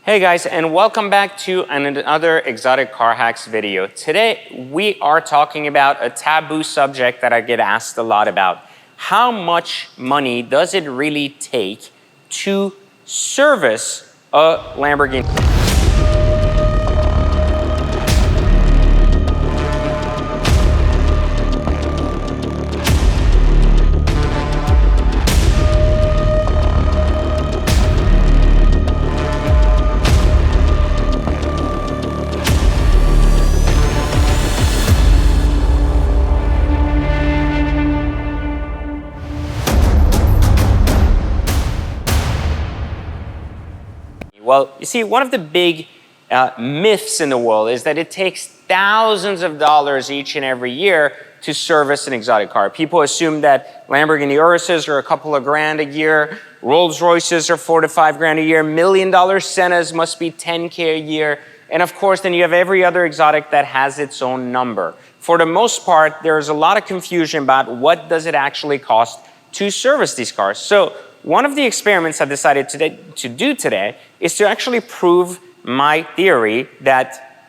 Hey guys, and welcome back to another Exotic Car Hacks video. Today, we are talking about a taboo subject that I get asked a lot about. How much money does it really take to service a Lamborghini? Well, you see, one of the big myths in the world is that it takes thousands of dollars each and every year to service an exotic car. People assume that Lamborghini Uruses are a couple of grand a year, Rolls Royces are $4 to $5 grand a year, $1 million Sennas must be $10K a year, and of course then you have every other exotic that has its own number. For the most part, there's a lot of confusion about what does it actually cost to service these cars. So one of the experiments I decided to do today is to actually prove my theory that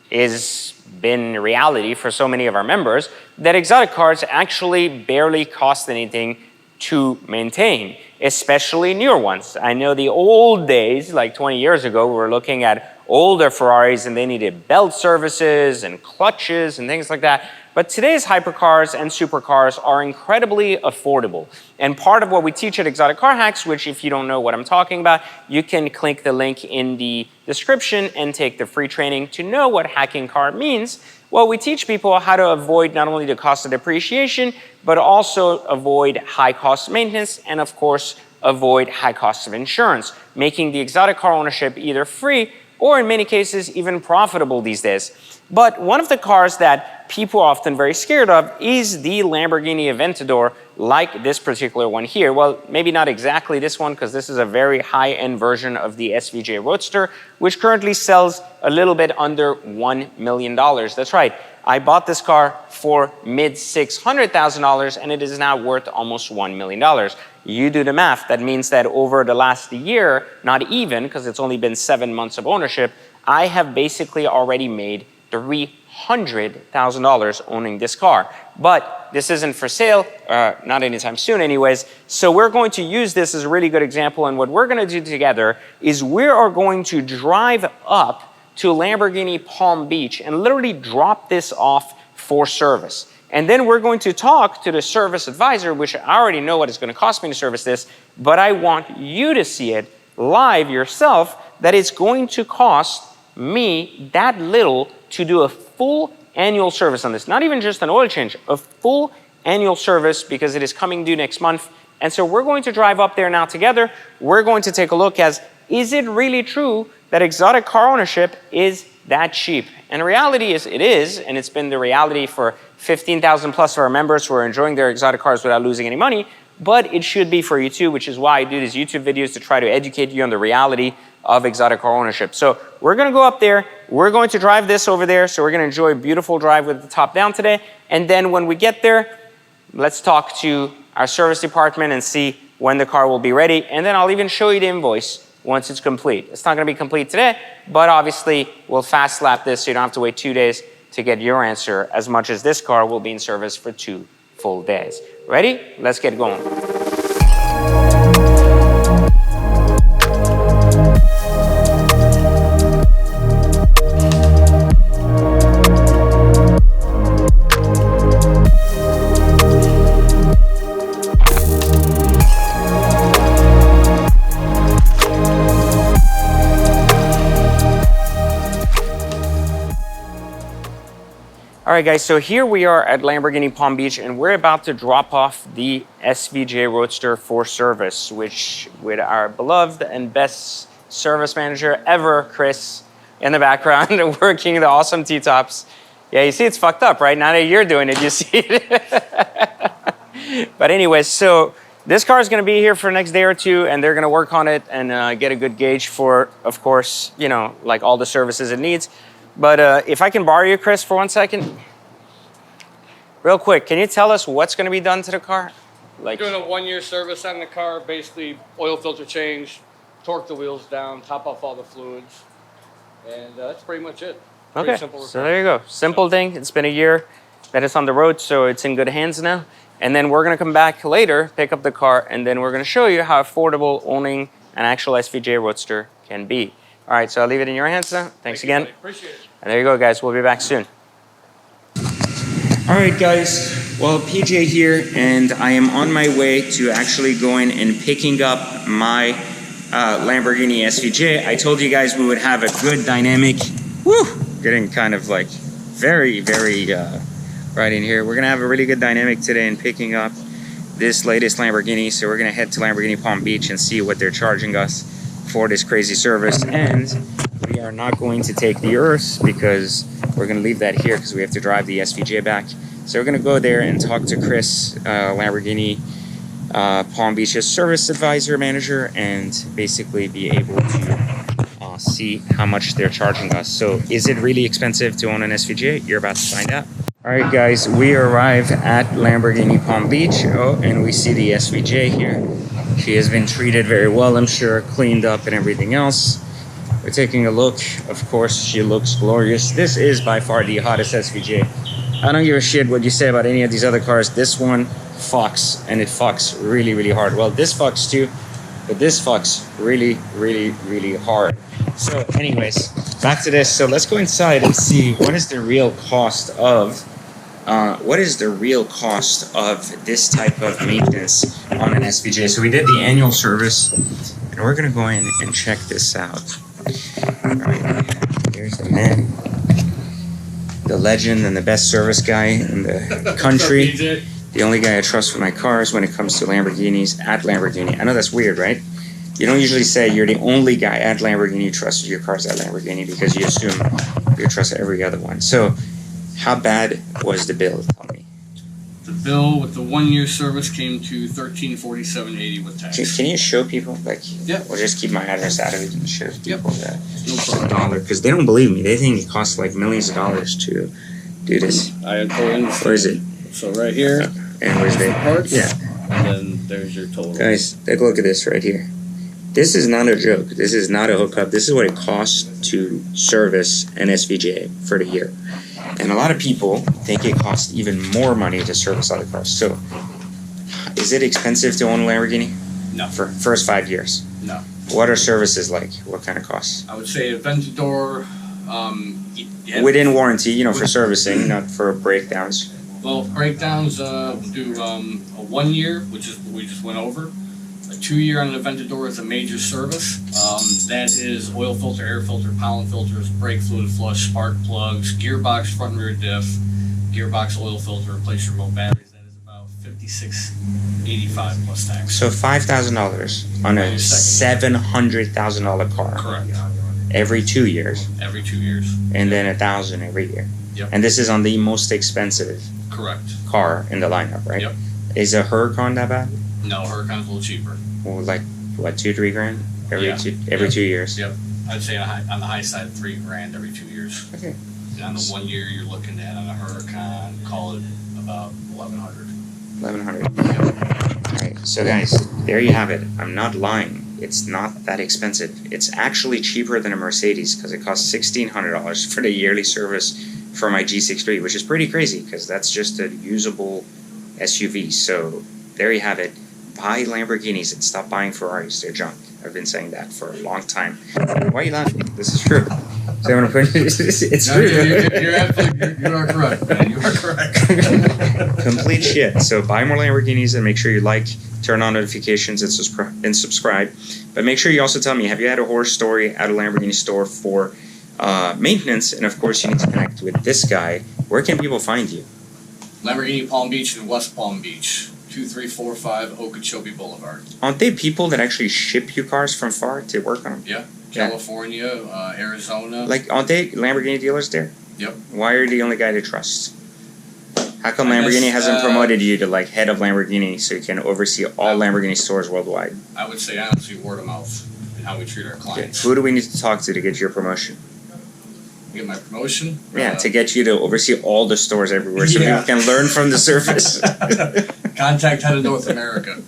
has been reality for so many of our members, that exotic cars actually barely cost anything to maintain, especially newer ones. I know the old days, like 20 years ago, we were looking at older Ferraris and they needed belt services and clutches and things like that. But today's hypercars and supercars are incredibly affordable. And part of what we teach at Exotic Car Hacks, which if you don't know what I'm talking about, you can click the link in the description and take the free training to know what hacking car means. Well, we teach people how to avoid not only the cost of depreciation, but also avoid high cost of maintenance and of course, avoid high costs of insurance, making the exotic car ownership either free or in many cases even profitable these days. But one of the cars that people are often very scared of is the Lamborghini Aventador, like this particular one here. Well, maybe not exactly this one, because this is a very high-end version of the SVJ Roadster, which currently sells a little bit under $1 million. That's right. I bought this car for mid $600,000 and it is now worth almost $1 million. You do the math. That means that over the last year, not even, because it's only been 7 months of ownership, I have basically already made $300,000 owning this car. But this isn't for sale, not anytime soon anyways. So we're going to use this as a really good example, and what we're going to do together is we are going to drive up to Lamborghini Palm Beach and literally drop this off for service. And then we're going to talk to the service advisor, which I already know what it's going to cost me to service this, but I want you to see it live yourself, that it's going to cost me that little to do a full annual service on this. Not even just an oil change, a full annual service, because it is coming due next month. And so we're going to drive up there now together. We're going to take a look as, is it really true that exotic car ownership is that cheap? And the reality is it is, and it's been the reality for 15,000 plus of our members who are enjoying their exotic cars without losing any money, but it should be for you too, which is why I do these YouTube videos, to try to educate you on the reality of exotic car ownership. So we're gonna go up there, we're going to drive this over there, so we're gonna enjoy a beautiful drive with the top down today, and then when we get there, let's talk to our service department and see when the car will be ready, and then I'll even show you the invoice once it's complete. It's not gonna be complete today, but obviously we'll fast lap this so you don't have to wait 2 days to get your answer, as much as this car will be in service for 2 full days. Ready? Let's get going. All right, guys, so here we are at Lamborghini Palm Beach, and we're about to drop off the SVJ Roadster for service, which with our beloved and best service manager ever, Chris, in the background, working the awesome T-tops. Yeah, you see it's fucked up, right? Now that you're doing it, you see it. But anyways, so this car is going to be here for the next day or two, and they're going to work on it and get a good gauge for, of course, you know, like all the services it needs. But if I can borrow you, Chris, for 1 second. Real quick, can you tell us what's going to be done to the car? Like doing a 1-year service on the car, basically oil filter change, torque the wheels down, top off all the fluids, and that's pretty much it. Okay, Pretty simple so repair. there you go. Simple thing. It's been a year that it's on the road, so it's in good hands now. And then we're gonna come back later, pick up the car, and then we're gonna show you how affordable owning an actual SVJ Roadster can be. All right, so I'll leave it in your hands now. Thanks again. Appreciate it. And there you go, guys. We'll be back soon. All right, guys. Well, PJ here, and I am on my way to actually going and picking up my Lamborghini SVJ. I told you guys we would have a good dynamic. Woo! Getting kind of like very right in here. We're gonna have a really good dynamic today in picking up this latest Lamborghini. So we're gonna head to Lamborghini Palm Beach and see what they're charging us for this crazy service. And we are not going to take the Urus because we're gonna leave that here because we have to drive the SVJ back. So we're gonna go there and talk to Chris, Lamborghini Palm Beach's service advisor manager, and basically be able to see how much they're charging us. So is it really expensive to own an SVJ? You're about to find out. All right, guys, we arrive at Lamborghini Palm Beach. Oh, and we see the SVJ here. She has been treated very well, I'm sure, cleaned up and everything else. We're taking a look. Of course, she looks glorious. This is by far the hottest SVJ. I don't give a shit what you say about any of these other cars. This one fucks, and it fucks really hard. Well, this fucks too, but this fucks really hard. So anyways, back to this. So let's go inside and see what is the real cost of this type of maintenance on an SVJ. So we did the annual service, and we're gonna go in and check this out. All right, here's the man, the legend, and the best service guy in the country. The only guy I trust with my cars when it comes to Lamborghinis at Lamborghini. I know that's weird, right? You don't usually say you're the only guy at Lamborghini you trust your cars at Lamborghini because you assume you trust every other one. So, how bad was the bill? Tell me. The bill with the 1 year service came to $1347.80 with tax. Can you show people? Like, yeah. We'll just keep my address out of it and show people that No it's problem. $1 because they don't believe me. They think it costs like millions of dollars to do this. I totally understand. Where is it? So right here, And where's the parts? Yeah. And then there's your total. Guys, take a look at this right here. This is not a joke. This is not a hookup. This is what it costs to service an SVJ for the year. And a lot of people think it costs even more money to service other cars. So, is it expensive to own a Lamborghini? No. For first 5 years? No. What are services like? What kind of costs? I would say Aventador, Within warranty, you know, for servicing, not for breakdowns. Well, breakdowns do a 1 year, which is what we just went over. A 2 year on an Aventador is a major service. That is oil filter, air filter, pollen filters, brake fluid flush, spark plugs, gearbox, front and rear diff, gearbox oil filter, replace your remote batteries. That is about $56.85 plus tax. So $5,000 on a $700,000 car. Correct. Every 2 years. Every 2 years. And then $1,000 every year. Yep. And this is on the most expensive Correct. car in the lineup, right? Yep. Is a Huracan that bad? No, Huracan's a little cheaper. Well, like what, 2-3 grand every Yeah. every 2 years? Yep. I'd say on the high side, $3 grand every 2 years. Okay. And on the 1 year, you're looking at on a Huracan, call it about 1,100. 1,100. All right. So guys, there you have it. I'm not lying. It's not that expensive. It's actually cheaper than a Mercedes because it costs $1,600 for the yearly service for my G63, which is pretty crazy because that's just a usable SUV. So there you have it. Buy Lamborghinis and stop buying Ferraris. They're junk. I've been saying that for a long time. Why are you laughing? This is true. So I'm gonna put it's No, true. you're absolutely, you are correct, man. You are correct. Complete shit. So buy more Lamborghinis and make sure you like, turn on notifications, and subscribe. But make sure you also tell me, have you had a horror story at a Lamborghini store for maintenance? And of course, you need to connect with this guy. Where can people find you? Lamborghini Palm Beach and West Palm Beach, 2345 Okeechobee Boulevard. Aren't they people that actually ship you cars from far to work on them? Yeah. Yeah. California, Arizona. Like, aren't they Lamborghini dealers there? Yep. Why are you the only guy to trust? How come I Lamborghini guess, hasn't promoted you to like head of Lamborghini so you can oversee all Lamborghini stores worldwide? I would say honestly word of mouth and how we treat our Okay. clients. Who do we need to talk to get your promotion? get my promotion. Yeah, to get you to oversee all the stores everywhere so Yeah. people can learn from the service. Contact Head of North America.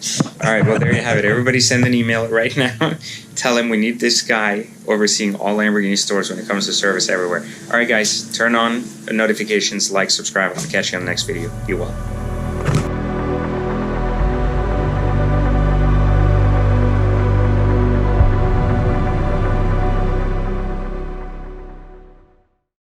All right, well, there you have it. Everybody send an email right now. Tell him we need this guy overseeing all Lamborghini stores when it comes to service everywhere. All right, guys, turn on notifications, like, subscribe, and I'll catch you on the next video. Be well.